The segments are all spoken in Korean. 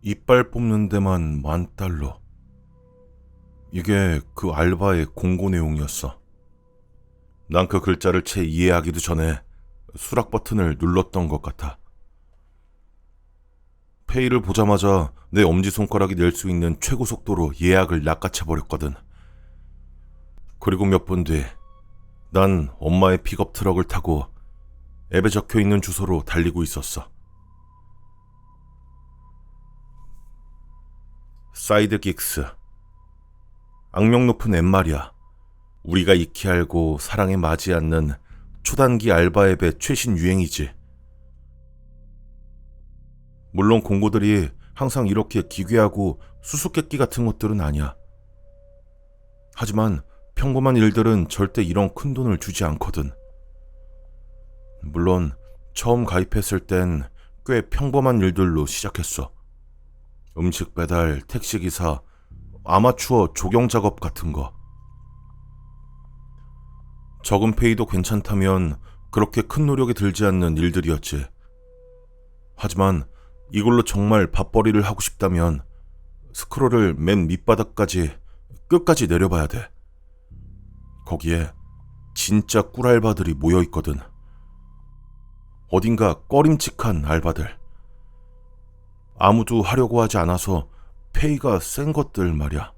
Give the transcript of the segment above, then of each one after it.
이빨 뽑는 데만 $10,000. 이게 그 알바의 공고 내용이었어. 난 그 글자를 채 이해하기도 전에 수락 버튼을 눌렀던 것 같아. 페이를 보자마자 내 엄지손가락이 낼 수 있는 최고 속도로 예약을 낚아채버렸거든. 그리고 몇 분 뒤, 난 엄마의 픽업 트럭을 타고 앱에 적혀있는 주소로 달리고 있었어. 사이드긱스. 악명 높은 앱말이야. 우리가 익히 알고 사랑에 맞지 않는 초단기 알바 앱의 최신 유행이지. 물론 공고들이 항상 이렇게 기괴하고 수수께끼 같은 것들은 아니야. 하지만 평범한 일들은 절대 이런 큰 돈을 주지 않거든. 물론 처음 가입했을 땐 꽤 평범한 일들로 시작했어. 음식 배달, 택시기사, 아마추어 조경 작업 같은 거. 적은 페이도 괜찮다면 그렇게 큰 노력이 들지 않는 일들이었지. 하지만 이걸로 정말 밥벌이를 하고 싶다면 스크롤을 맨 밑바닥까지 끝까지 내려봐야 돼. 거기에 진짜 꿀알바들이 모여있거든. 어딘가 꺼림칙한 알바들. 아무도 하려고 하지 않아서 페이가 센 것들 말이야.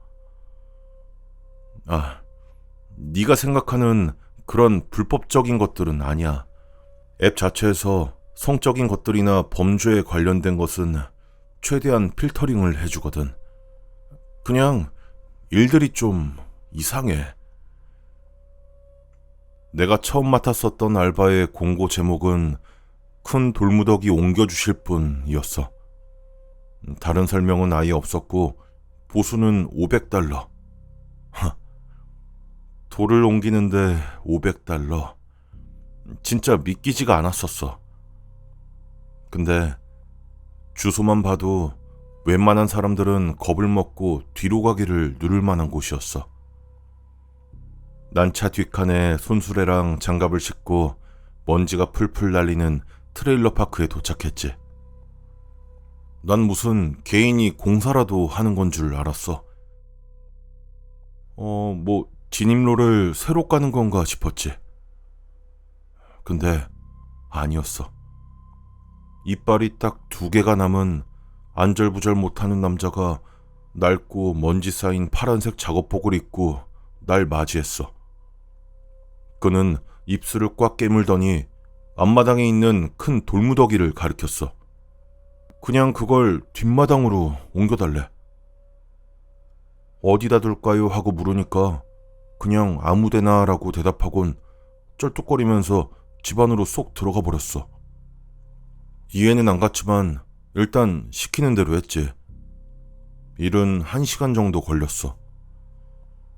네가 생각하는 그런 불법적인 것들은 아니야. 앱 자체에서 성적인 것들이나 범죄에 관련된 것은 최대한 필터링을 해주거든. 그냥 일들이 좀 이상해. 내가 처음 맡았었던 알바의 공고 제목은 큰 돌무더기 옮겨주실 분이었어. 다른 설명은 아예 없었고 보수는 $500. 돌을 옮기는데 $500. 진짜 믿기지가 않았었어. 근데 주소만 봐도 웬만한 사람들은 겁을 먹고 뒤로 가기를 누를 만한 곳이었어. 난 차 뒷칸에 손수레랑 장갑을 싣고 먼지가 풀풀 날리는 트레일러 파크에 도착했지. 난 무슨 개인이 공사라도 하는 건 줄 알았어. 진입로를 새로 까는 건가 싶었지. 근데 아니었어. 이빨이 딱 2개가 남은 안절부절 못하는 남자가 낡고 먼지 쌓인 파란색 작업복을 입고 날 맞이했어. 그는 입술을 꽉 깨물더니 앞마당에 있는 큰 돌무더기를 가리켰어. 그냥 그걸 뒷마당으로 옮겨달래. 어디다 둘까요? 하고 물으니까 그냥 아무데나 라고 대답하곤 쩔뚝거리면서 집 안으로 쏙 들어가 버렸어. 이해는 안 갔지만 일단 시키는 대로 했지. 일은 1시간 정도 걸렸어.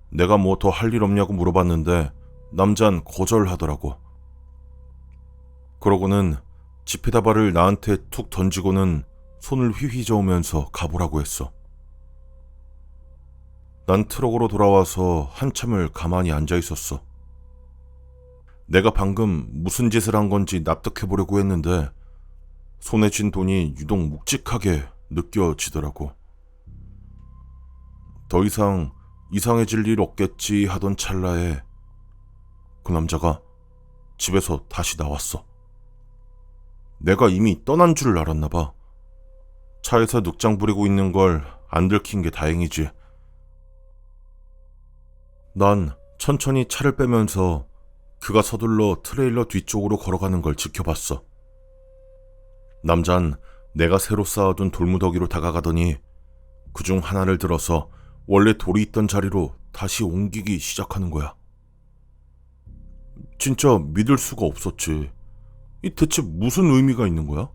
내가 뭐 더 할 일 없냐고 물어봤는데 남잔 거절하더라고. 그러고는 지폐다발을 나한테 툭 던지고는 손을 휘휘 저으면서 가보라고 했어. 난 트럭으로 돌아와서 한참을 가만히 앉아 있었어. 내가 방금 무슨 짓을 한 건지 납득해보려고 했는데 손에 쥔 돈이 유독 묵직하게 느껴지더라고. 더 이상 이상해질 일 없겠지 하던 찰나에 그 남자가 집에서 다시 나왔어. 내가 이미 떠난 줄 알았나 봐. 차에서 늑장 부리고 있는 걸 안 들킨 게 다행이지. 난 천천히 차를 빼면서 그가 서둘러 트레일러 뒤쪽으로 걸어가는 걸 지켜봤어. 남잔 내가 새로 쌓아둔 돌무더기로 다가가더니 그중 하나를 들어서 원래 돌이 있던 자리로 다시 옮기기 시작하는 거야. 진짜 믿을 수가 없었지. 이 대체 무슨 의미가 있는 거야?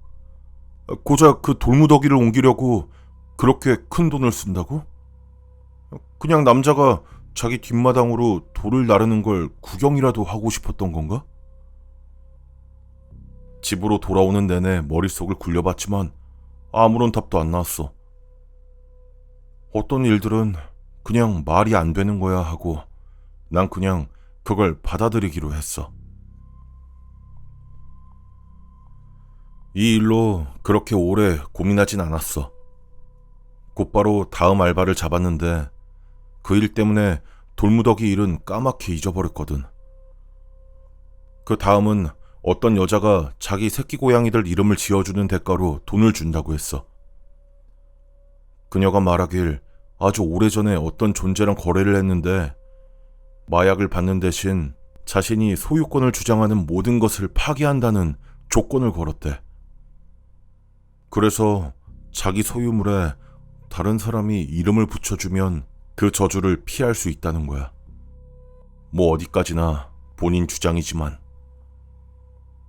고작 그 돌무더기를 옮기려고 그렇게 큰 돈을 쓴다고? 그냥 남자가 자기 뒷마당으로 돌을 나르는 걸 구경이라도 하고 싶었던 건가? 집으로 돌아오는 내내 머릿속을 굴려봤지만 아무런 답도 안 나왔어. 어떤 일들은 그냥 말이 안 되는 거야 하고 난 그냥 그걸 받아들이기로 했어. 이 일로 그렇게 오래 고민하진 않았어. 곧바로 다음 알바를 잡았는데 그 일 때문에 돌무더기 일은 까맣게 잊어버렸거든. 그 다음은 어떤 여자가 자기 새끼 고양이들 이름을 지어주는 대가로 돈을 준다고 했어. 그녀가 말하길 아주 오래전에 어떤 존재랑 거래를 했는데 마약을 받는 대신 자신이 소유권을 주장하는 모든 것을 파기한다는 조건을 걸었대. 그래서 자기 소유물에 다른 사람이 이름을 붙여주면 그 저주를 피할 수 있다는 거야. 뭐 어디까지나 본인 주장이지만.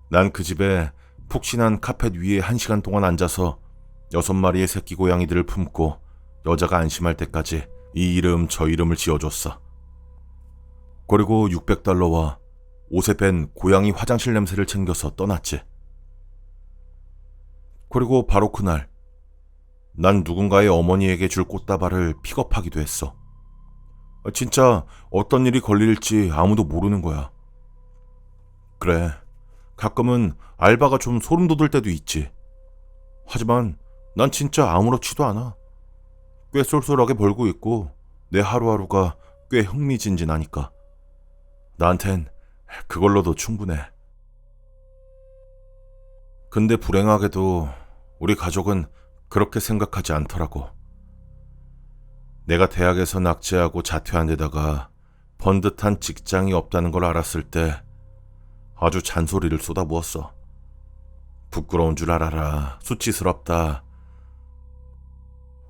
난 그 집에 푹신한 카펫 위에 1시간 동안 앉아서 6마리의 새끼 고양이들을 품고 여자가 안심할 때까지 이 이름 저 이름을 지어줬어. 그리고 $600와 옷에 밴 고양이 화장실 냄새를 챙겨서 떠났지. 그리고 바로 그날 난 누군가의 어머니에게 줄 꽃다발을 픽업하기도 했어. 진짜 어떤 일이 걸릴지 아무도 모르는 거야. 그래, 가끔은 알바가 좀 소름 돋을 때도 있지. 하지만 난 진짜 아무렇지도 않아. 꽤 쏠쏠하게 벌고 있고 내 하루하루가 꽤 흥미진진하니까. 나한텐 그걸로도 충분해. 근데 불행하게도 우리 가족은 그렇게 생각하지 않더라고. 내가 대학에서 낙제하고 자퇴한 데다가 번듯한 직장이 없다는 걸 알았을 때 아주 잔소리를 쏟아부었어. 부끄러운 줄 알아라. 수치스럽다.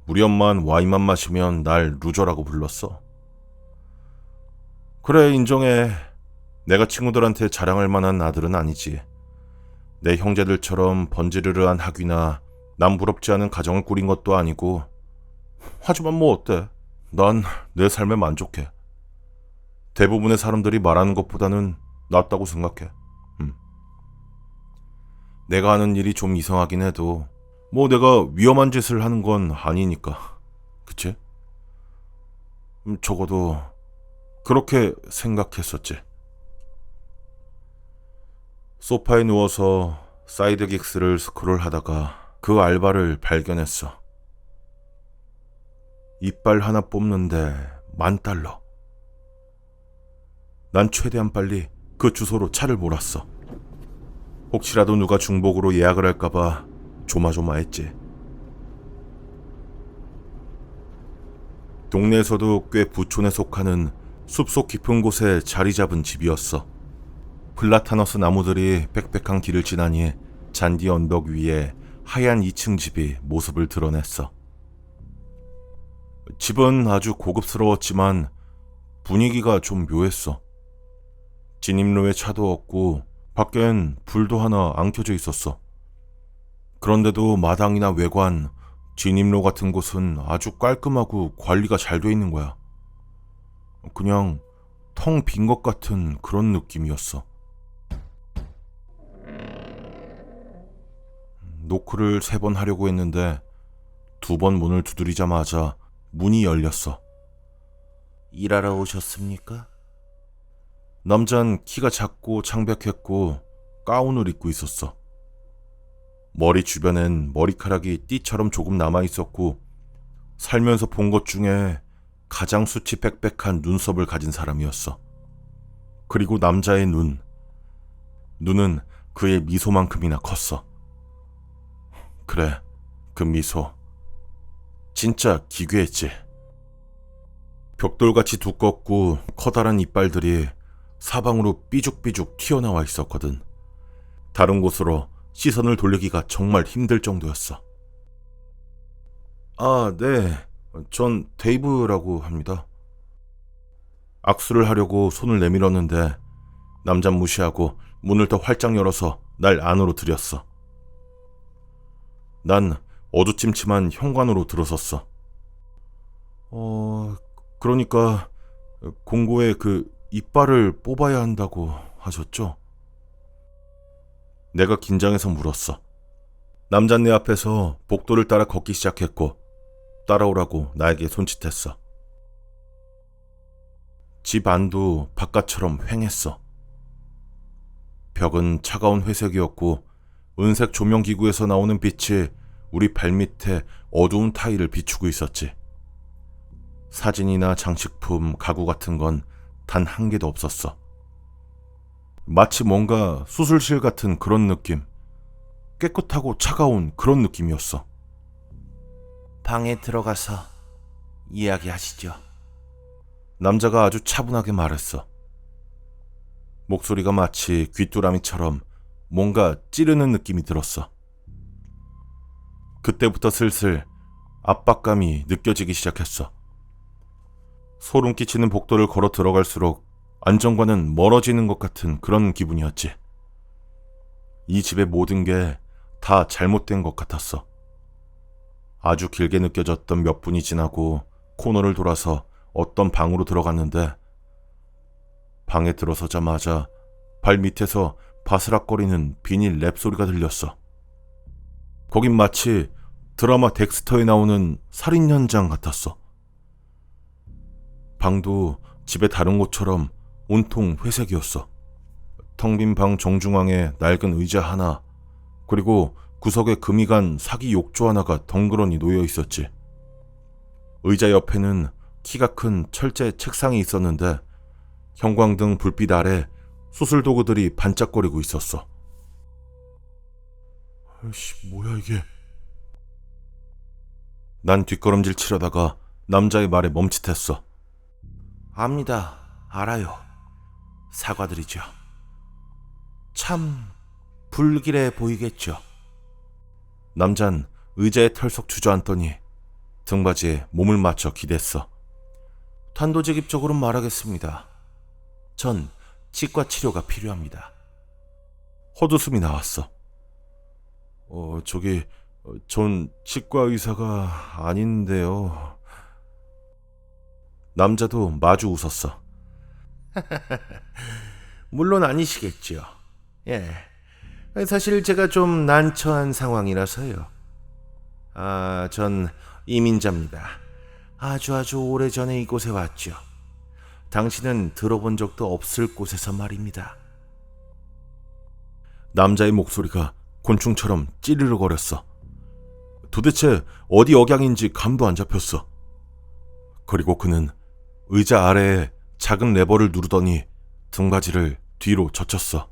우리 엄만 와인만 마시면 날 루저라고 불렀어. 그래, 인정해. 내가 친구들한테 자랑할 만한 아들은 아니지. 내 형제들처럼 번지르르한 학위나 남 부럽지 않은 가정을 꾸린 것도 아니고. 하지만 뭐 어때? 난 내 삶에 만족해. 대부분의 사람들이 말하는 것보다는 낫다고 생각해. 내가 하는 일이 좀 이상하긴 해도 뭐 내가 위험한 짓을 하는 건 아니니까. 그치? 적어도 그렇게 생각했었지. 소파에 누워서 사이드긱스를 스크롤하다가 그 알바를 발견했어. 이빨 하나 뽑는데 $10,000. 난 최대한 빨리 그 주소로 차를 몰았어. 혹시라도 누가 중복으로 예약을 할까봐 조마조마했지. 동네에서도 꽤 부촌에 속하는 숲속 깊은 곳에 자리 잡은 집이었어. 플라타너스 나무들이 빽빽한 길을 지나니 잔디 언덕 위에 하얀 2층 집이 모습을 드러냈어. 집은 아주 고급스러웠지만 분위기가 좀 묘했어. 진입로에 차도 없고 밖엔 불도 하나 안 켜져 있었어. 그런데도 마당이나 외관, 진입로 같은 곳은 아주 깔끔하고 관리가 잘 돼 있는 거야. 그냥 텅 빈 것 같은 그런 느낌이었어. 노크를 3번 하려고 했는데 2번 문을 두드리자마자 문이 열렸어. 일하러 오셨습니까? 남잔 키가 작고 창백했고 가운을 입고 있었어. 머리 주변엔 머리카락이 띠처럼 조금 남아있었고 살면서 본 것 중에 가장 수치 빽빽한 눈썹을 가진 사람이었어. 그리고 남자의 눈은 그의 미소만큼이나 컸어. 그래, 그 미소 진짜 기괴했지. 벽돌같이 두껍고 커다란 이빨들이 사방으로 삐죽삐죽 튀어나와 있었거든. 다른 곳으로 시선을 돌리기가 정말 힘들 정도였어. 아, 네. 전 데이브라고 합니다. 악수를 하려고 손을 내밀었는데 남잔 무시하고 문을 더 활짝 열어서 날 안으로 들였어. 난 어두침침한 현관으로 들어섰어. 그러니까 공고에 그 이빨을 뽑아야 한다고 하셨죠? 내가 긴장해서 물었어. 남잔 내 앞에서 복도를 따라 걷기 시작했고 따라오라고 나에게 손짓했어. 집 안도 바깥처럼 휑했어. 벽은 차가운 회색이었고 은색 조명기구에서 나오는 빛이 우리 발밑에 어두운 타일을 비추고 있었지. 사진이나 장식품, 가구 같은 건 단 한 개도 없었어. 마치 뭔가 수술실 같은 그런 느낌. 깨끗하고 차가운 그런 느낌이었어. 방에 들어가서 이야기하시죠. 남자가 아주 차분하게 말했어. 목소리가 마치 귀뚜라미처럼 뭔가 찌르는 느낌이 들었어. 그때부터 슬슬 압박감이 느껴지기 시작했어. 소름 끼치는 복도를 걸어 들어갈수록 안정과는 멀어지는 것 같은 그런 기분이었지. 이 집의 모든 게 다 잘못된 것 같았어. 아주 길게 느껴졌던 몇 분이 지나고 코너를 돌아서 어떤 방으로 들어갔는데 방에 들어서자마자 발 밑에서 바스락거리는 비닐 랩 소리가 들렸어. 거긴 마치 드라마 덱스터에 나오는 살인 현장 같았어. 방도 집의 다른 곳처럼 온통 회색이었어. 텅 빈 방 정중앙에 낡은 의자 하나, 그리고 구석에 금이 간 사기 욕조 하나가 덩그러니 놓여 있었지. 의자 옆에는 키가 큰 철제 책상이 있었는데 형광등 불빛 아래 수술 도구들이 반짝거리고 있었어. 아이씨, 뭐야 이게? 난 뒷걸음질 치려다가 남자의 말에 멈칫했어. 압니다. 알아요. 사과드리죠. 참 불길해 보이겠죠. 남잔 의자에 털썩 주저앉더니 등받이에 몸을 맞춰 기댔어. 단도직입적으로 말하겠습니다. 전 치과 치료가 필요합니다. 헛웃음이 나왔어. 전 치과 의사가 아닌데요. 남자도 마주 웃었어. 물론 아니시겠죠. 예. 사실 제가 좀 난처한 상황이라서요. 전 이민자입니다. 아주 오래전에 이곳에 왔죠. 당신은 들어본 적도 없을 곳에서 말입니다. 남자의 목소리가 곤충처럼 찌르르거렸어. 도대체 어디 억양인지 감도 안 잡혔어. 그리고 그는 의자 아래에 작은 레버를 누르더니 등받이를 뒤로 젖혔어.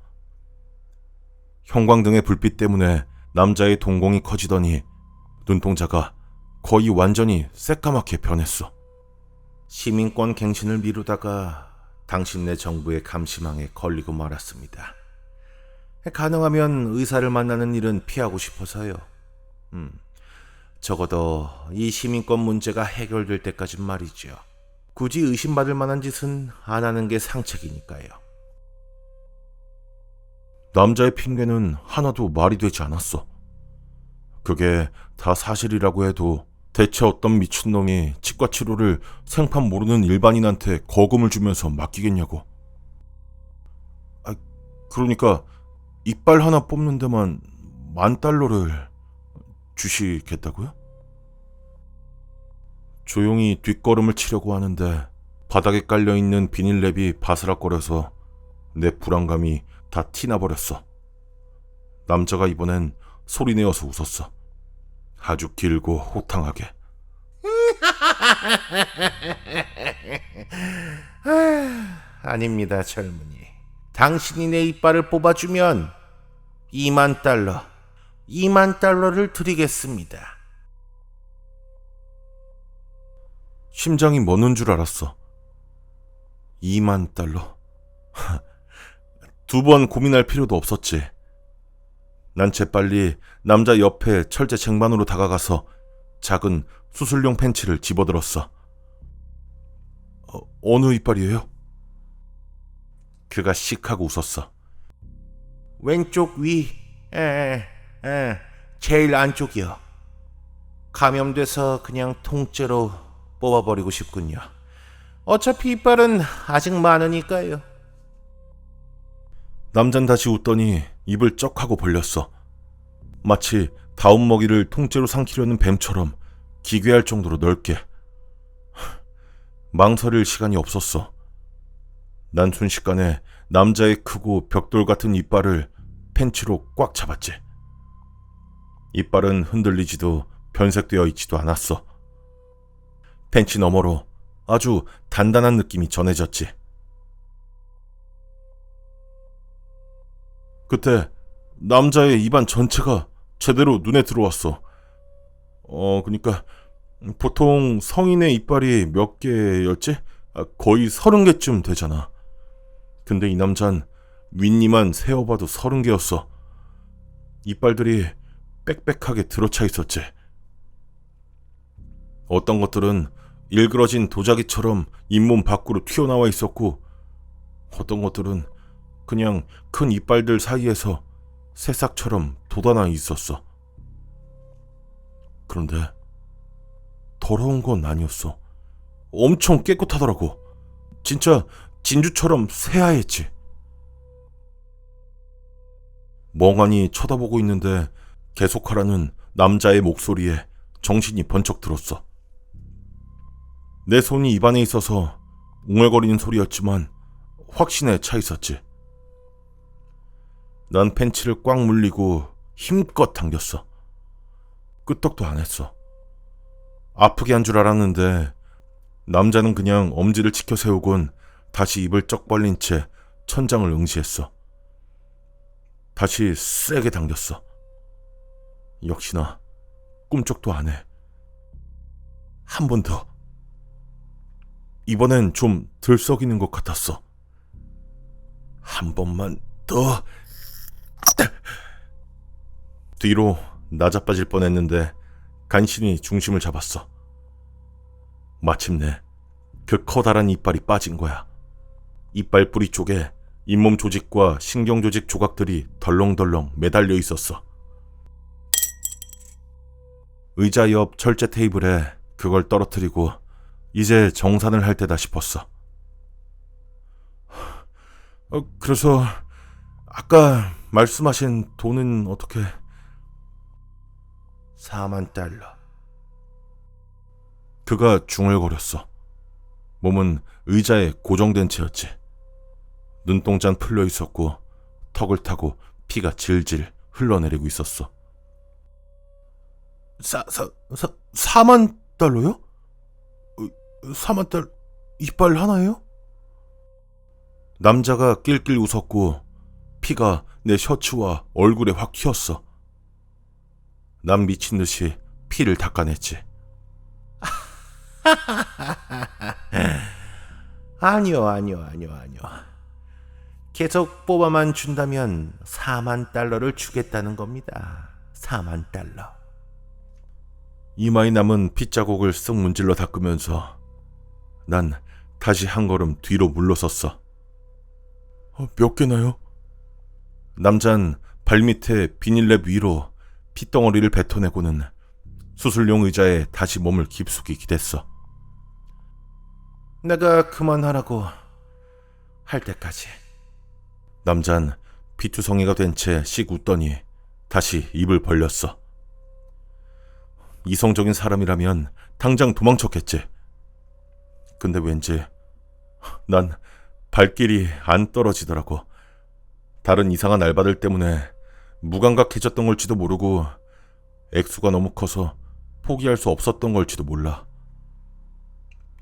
형광등의 불빛 때문에 남자의 동공이 커지더니 눈동자가 거의 완전히 새까맣게 변했어. 시민권 갱신을 미루다가 당신네 정부의 감시망에 걸리고 말았습니다. 가능하면 의사를 만나는 일은 피하고 싶어서요. 적어도 이 시민권 문제가 해결될 때까진 말이죠. 굳이 의심받을 만한 짓은 안 하는 게 상책이니까요. 남자의 핑계는 하나도 말이 되지 않았어. 그게 다 사실이라고 해도 대체 어떤 미친놈이 치과 치료를 생판 모르는 일반인한테 거금을 주면서 맡기겠냐고. 그러니까 이빨 하나 뽑는 데만 $10,000를 주시겠다고요? 조용히 뒷걸음을 치려고 하는데 바닥에 깔려있는 비닐랩이 바스락거려서 내 불안감이 다 티나버렸어. 남자가 이번엔 소리내어서 웃었어. 아주 길고 호탕하게. 아닙니다, 젊은이. 당신이 내 이빨을 뽑아주면 $20,000를 드리겠습니다. 심장이 멎는 줄 알았어. $20,000? 두 번 고민할 필요도 없었지. 난 재빨리 남자 옆에 철제 쟁반으로 다가가서 작은 수술용 펜치를 집어들었어. 어느 이빨이에요? 그가 씩 하고 웃었어. 왼쪽 위, 제일 안쪽이요. 감염돼서 그냥 통째로 뽑아버리고 싶군요. 어차피 이빨은 아직 많으니까요. 남잔 다시 웃더니 입을 쩍 하고 벌렸어. 마치 다운 먹이를 통째로 삼키려는 뱀처럼 기괴할 정도로 넓게. 망설일 시간이 없었어. 난 순식간에 남자의 크고 벽돌 같은 이빨을 펜치로 꽉 잡았지. 이빨은 흔들리지도 변색되어 있지도 않았어. 팬츠 너머로 아주 단단한 느낌이 전해졌지. 그때 남자의 입안 전체가 제대로 눈에 들어왔어. 그러니까 보통 성인의 이빨이 몇 개였지? 거의 30개쯤 되잖아. 근데 이 남잔 윗니만 세어봐도 30개였어. 이빨들이 빽빽하게 들어차 있었지. 어떤 것들은 일그러진 도자기처럼 잇몸 밖으로 튀어나와 있었고, 어떤 것들은 그냥 큰 이빨들 사이에서 새싹처럼 돋아나 있었어. 그런데 더러운 건 아니었어. 엄청 깨끗하더라고. 진짜 진주처럼 새하얗지. 멍하니 쳐다보고 있는데 계속하라는 남자의 목소리에 정신이 번쩍 들었어. 내 손이 입안에 있어서 웅얼거리는 소리였지만 확신에 차 있었지. 난 팬츠를 꽉 물리고 힘껏 당겼어. 끄떡도 안 했어. 아프게 한 줄 알았는데 남자는 그냥 엄지를 치켜 세우곤 다시 입을 쩍 벌린 채 천장을 응시했어. 다시 세게 당겼어. 역시나 꿈쩍도 안 해. 한 번 더. 이번엔 좀 들썩이는 것 같았어. 한 번만 더. 뒤로 나자빠질 뻔했는데 간신히 중심을 잡았어. 마침내 그 커다란 이빨이 빠진 거야. 이빨 뿌리 쪽에 잇몸 조직과 신경 조직 조각들이 덜렁덜렁 매달려 있었어. 의자 옆 철제 테이블에 그걸 떨어뜨리고 이제 정산을 할 때다 싶었어. 그래서 아까 말씀하신 돈은 어떻게... 4만 달러. 그가 중얼거렸어. 몸은 의자에 고정된 채였지. 눈동자는 풀려 있었고 턱을 타고 피가 질질 흘러내리고 있었어. 4만 달러요? 4만 달러 이빨 하나예요? 남자가 낄낄 웃었고 피가 내 셔츠와 얼굴에 확 튀었어. 난 미친 듯이 피를 닦아냈지. 아니요. 계속 뽑아만 준다면 4만 달러를 주겠다는 겁니다. 4만 달러. 이마에 남은 핏자국을 쓱 문질러 닦으면서 난 다시 한 걸음 뒤로 물러섰어. 몇 개나요? 남잔 발밑에 비닐랩 위로 핏덩어리를 뱉어내고는 수술용 의자에 다시 몸을 깊숙이 기댔어. 내가 그만하라고 할 때까지. 남잔 피투성이가 된 채 씩 웃더니 다시 입을 벌렸어. 이성적인 사람이라면 당장 도망쳤겠지. 근데 왠지 난 발길이 안 떨어지더라고. 다른 이상한 알바들 때문에 무감각해졌던 걸지도 모르고 액수가 너무 커서 포기할 수 없었던 걸지도 몰라.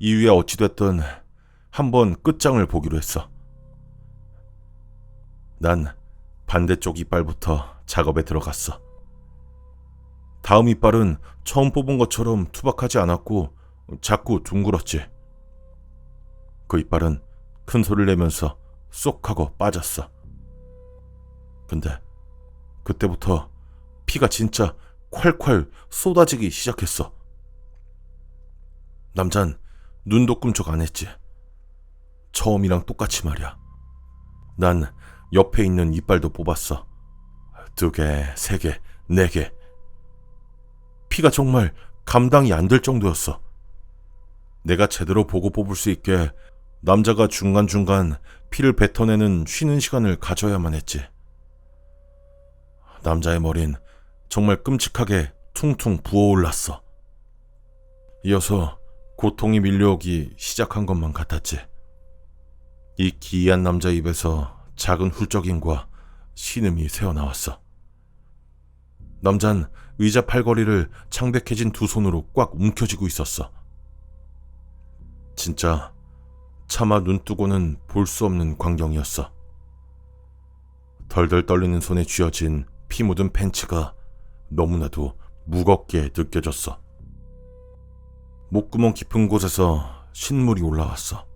이유야 어찌됐든 한번 끝장을 보기로 했어. 난 반대쪽 이빨부터 작업에 들어갔어. 다음 이빨은 처음 뽑은 것처럼 투박하지 않았고 자꾸 둥글었지. 그 이빨은 큰 소리를 내면서 쏙 하고 빠졌어. 근데 그때부터 피가 진짜 콸콸 쏟아지기 시작했어. 남잔 눈도 꿈쩍 안 했지. 처음이랑 똑같이 말이야. 난 옆에 있는 이빨도 뽑았어. 2개, 3개, 4개. 피가 정말 감당이 안 될 정도였어. 내가 제대로 보고 뽑을 수 있게 남자가 중간중간 피를 뱉어내는 쉬는 시간을 가져야만 했지. 남자의 머린 정말 끔찍하게 퉁퉁 부어올랐어. 이어서 고통이 밀려오기 시작한 것만 같았지. 이 기이한 남자 입에서 작은 훌쩍임과 신음이 새어나왔어. 남잔 의자 팔걸이를 창백해진 두 손으로 꽉 움켜쥐고 있었어. 진짜 차마 눈 뜨고는 볼 수 없는 광경이었어. 덜덜 떨리는 손에 쥐어진 피 묻은 팬츠가 너무나도 무겁게 느껴졌어. 목구멍 깊은 곳에서 신물이 올라왔어.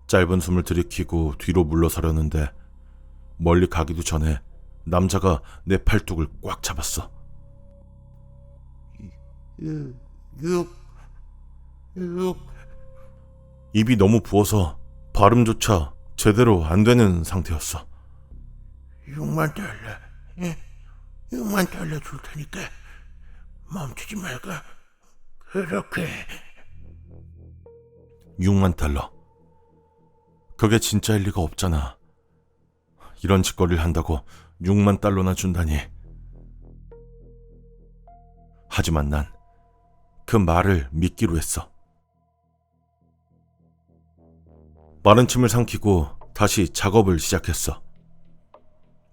짧은 숨을 들이키고 뒤로 물러서려는데 멀리 가기도 전에 남자가 내 팔뚝을 꽉 잡았어. 입이 너무 부어서 발음조차 제대로 안 되는 상태였어. 6만 달러. 6만 달러 줄 테니까 멈추지 말고 그렇게. 6만 달러. 그게 진짜일 리가 없잖아. 이런 짓거리를 한다고 6만 달러나 준다니. 하지만 난 그 말을 믿기로 했어. 마른 침을 삼키고 다시 작업을 시작했어.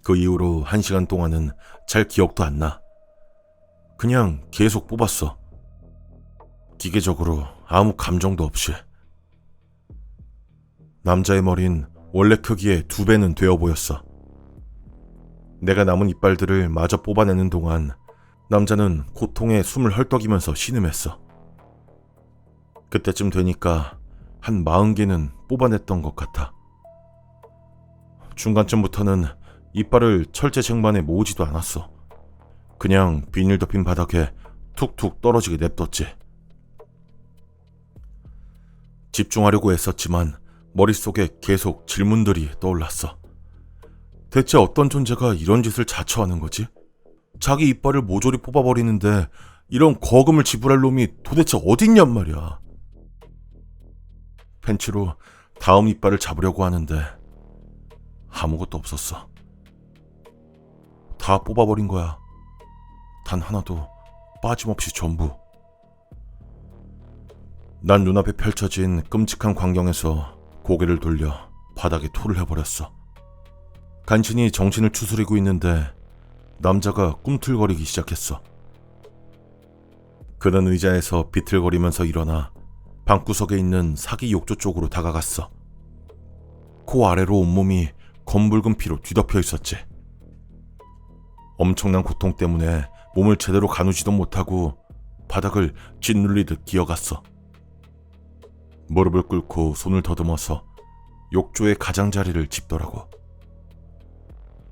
그 이후로 1시간 동안은 잘 기억도 안 나. 그냥 계속 뽑았어. 기계적으로 아무 감정도 없이. 남자의 머린 원래 크기의 2배는 되어 보였어. 내가 남은 이빨들을 마저 뽑아내는 동안 남자는 고통에 숨을 헐떡이면서 신음했어. 그때쯤 되니까 한 40개는 뽑아냈던 것 같아. 중간쯤부터는 이빨을 철제 쟁반에 모으지도 않았어. 그냥 비닐 덮인 바닥에 툭툭 떨어지게 냅뒀지. 집중하려고 애썼지만 머릿속에 계속 질문들이 떠올랐어. 대체 어떤 존재가 이런 짓을 자처하는 거지? 자기 이빨을 모조리 뽑아버리는데 이런 거금을 지불할 놈이 도대체 어딨냔 말이야. 펜치로 다음 이빨을 잡으려고 하는데 아무것도 없었어. 다 뽑아버린 거야. 단 하나도 빠짐없이 전부. 난 눈앞에 펼쳐진 끔찍한 광경에서 고개를 돌려 바닥에 토를 해버렸어. 간신히 정신을 추스리고 있는데 남자가 꿈틀거리기 시작했어. 그는 의자에서 비틀거리면서 일어나 방구석에 있는 사기 욕조 쪽으로 다가갔어. 코 아래로 온몸이 검붉은 피로 뒤덮여 있었지. 엄청난 고통 때문에 몸을 제대로 가누지도 못하고 바닥을 짓눌리듯 기어갔어. 무릎을 꿇고 손을 더듬어서 욕조의 가장자리를 짚더라고.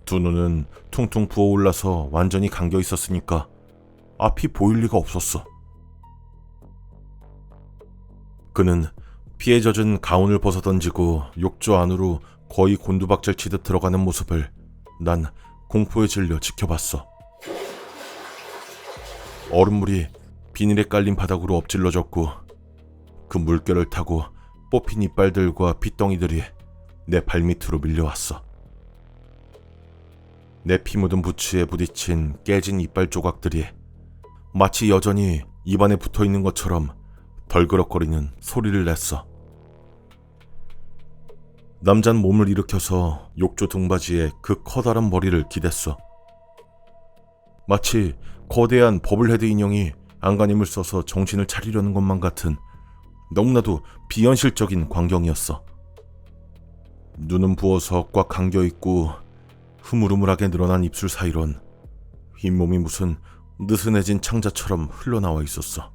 두 눈은 퉁퉁 부어올라서 완전히 감겨 있었으니까 앞이 보일 리가 없었어. 그는 피에 젖은 가운을 벗어던지고 욕조 안으로 거의 곤두박질 치듯 들어가는 모습을 난 공포에 질려 지켜봤어. 얼음물이 비닐에 깔린 바닥으로 엎질러졌고 그 물결을 타고 뽑힌 이빨들과 핏덩이들이 내 발밑으로 밀려왔어. 내 피 묻은 부츠에 부딪힌 깨진 이빨 조각들이 마치 여전히 입안에 붙어있는 것처럼 덜그럭거리는 소리를 냈어. 남잔 몸을 일으켜서 욕조 등받이에 그 커다란 머리를 기댔어. 마치 거대한 버블헤드 인형이 안간힘을 써서 정신을 차리려는 것만 같은 너무나도 비현실적인 광경이었어. 눈은 부어서 꽉 감겨있고 흐물흐물하게 늘어난 입술 사이론 잇몸이 무슨 느슨해진 창자처럼 흘러나와 있었어.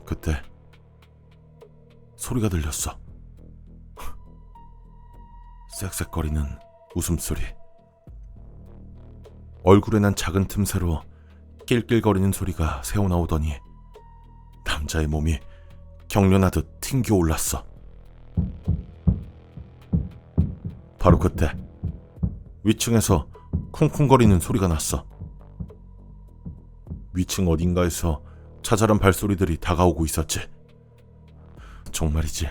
그때 소리가 들렸어. 쌕쌕거리는 웃음소리. 얼굴에 난 작은 틈새로 낄낄거리는 소리가 새어나오더니 남자의 몸이 경련하듯 튕겨 올랐어. 바로 그때 위층에서 쿵쿵거리는 소리가 났어. 위층 어딘가에서 자잘한 발소리들이 다가오고 있었지. 정말이지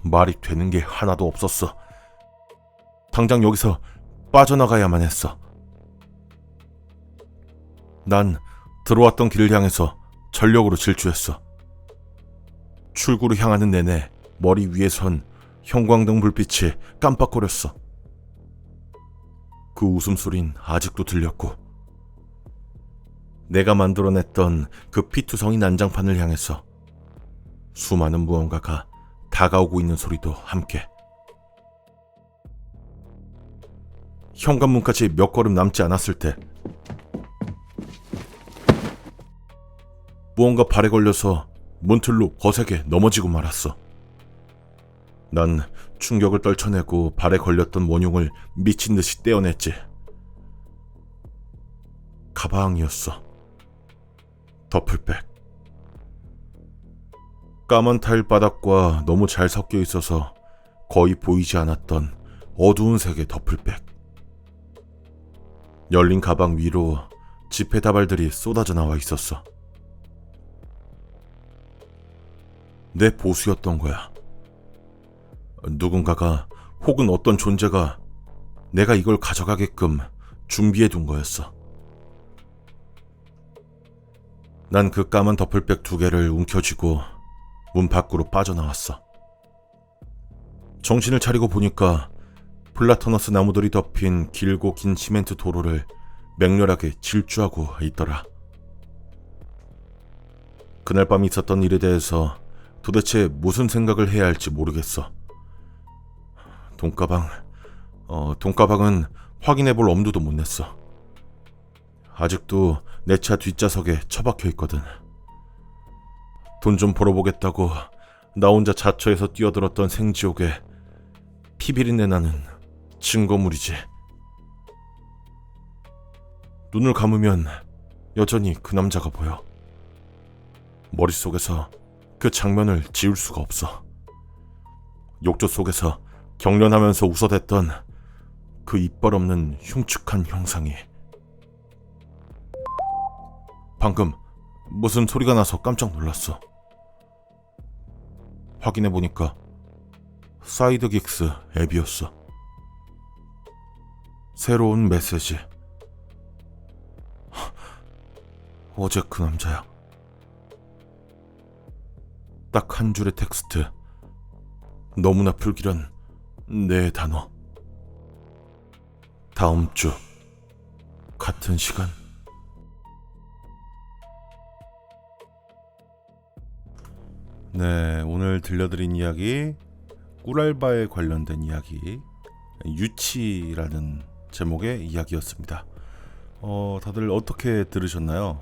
말이 되는 게 하나도 없었어. 당장 여기서 빠져나가야만 했어. 난 들어왔던 길을 향해서 전력으로 질주했어. 출구로 향하는 내내 머리 위에 선 형광등 불빛이 깜빡거렸어. 그 웃음소린 아직도 들렸고, 내가 만들어냈던 그 피투성이 난장판을 향해서 수많은 무언가가 다가오고 있는 소리도 함께. 현관문까지 몇 걸음 남지 않았을 때 무언가 발에 걸려서 문틀로 거세게 넘어지고 말았어. 난 충격을 떨쳐내고 발에 걸렸던 원흉을 미친 듯이 떼어냈지. 가방이었어. 더플백. 까만 타일 바닥과 너무 잘 섞여 있어서 거의 보이지 않았던 어두운 색의 더플백. 열린 가방 위로 지폐 다발들이 쏟아져 나와 있었어. 내 보수였던 거야. 누군가가 혹은 어떤 존재가 내가 이걸 가져가게끔 준비해 둔 거였어. 난 그 까만 더플백 2개를 움켜쥐고 문 밖으로 빠져나왔어. 정신을 차리고 보니까 플라터너스 나무들이 덮인 길고 긴 시멘트 도로를 맹렬하게 질주하고 있더라. 그날 밤 있었던 일에 대해서 도대체 무슨 생각을 해야 할지 모르겠어. 돈가방은 확인해 볼 엄두도 못 냈어. 아직도 내 차 뒷좌석에 처박혀 있거든. 돈 좀 벌어보겠다고 나 혼자 자처해서 뛰어들었던 생지옥에 피비린내 나는 증거물이지. 눈을 감으면 여전히 그 남자가 보여. 머릿속에서 그 장면을 지울 수가 없어. 욕조 속에서 경련하면서 웃어댔던 그 이빨 없는 흉측한 형상이. 방금 무슨 소리가 나서 깜짝 놀랐어. 확인해보니까 사이드긱스 앱이었어. 새로운 메시지. 어제 그 남자야. 딱 한 줄의 텍스트. 너무나 불길한 네 단어. 다음 주 같은 시간. 네, 오늘 들려드린 이야기, 꿀알바에 관련된 이야기, 유치라는 제목의 이야기였습니다. 다들 어떻게 들으셨나요?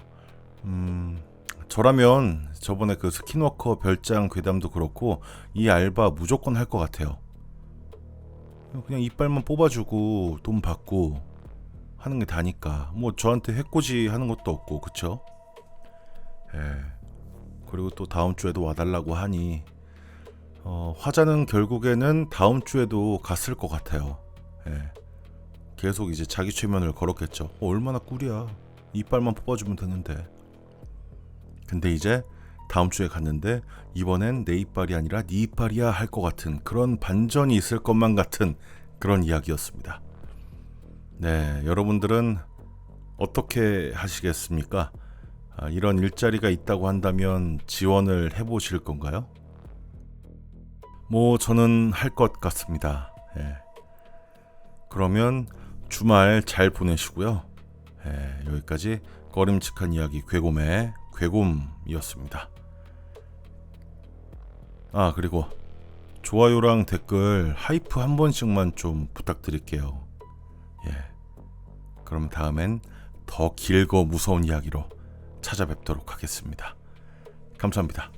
저라면 저번에 그 스킨워커 별장 괴담도 그렇고 이 알바 무조건 할 것 같아요. 그냥 이빨만 뽑아주고 돈 받고 하는 게 다니까. 뭐 저한테 해코지 하는 것도 없고, 그쵸? 그리고 또 다음 주에도 와달라고 하니 화자는 결국에는 다음 주에도 갔을 것 같아요. 계속 이제 자기 최면을 걸었겠죠. 얼마나 꿀이야. 이빨만 뽑아주면 되는데. 근데 이제 다음 주에 갔는데 이번엔 내 이빨이 아니라 네 이빨이야 할 것 같은 그런 반전이 있을 것만 같은 그런 이야기였습니다. 네, 여러분들은 어떻게 하시겠습니까? 이런 일자리가 있다고 한다면 지원을 해보실 건가요? 뭐 저는 할 것 같습니다. 그러면 주말 잘 보내시고요. 여기까지 꺼림칙한 이야기 괴곰의 괴곰이었습니다. 그리고 좋아요랑 댓글 하이프 한 번씩만 좀 부탁드릴게요. 그럼 다음엔 더 길고 무서운 이야기로 찾아뵙도록 하겠습니다. 감사합니다.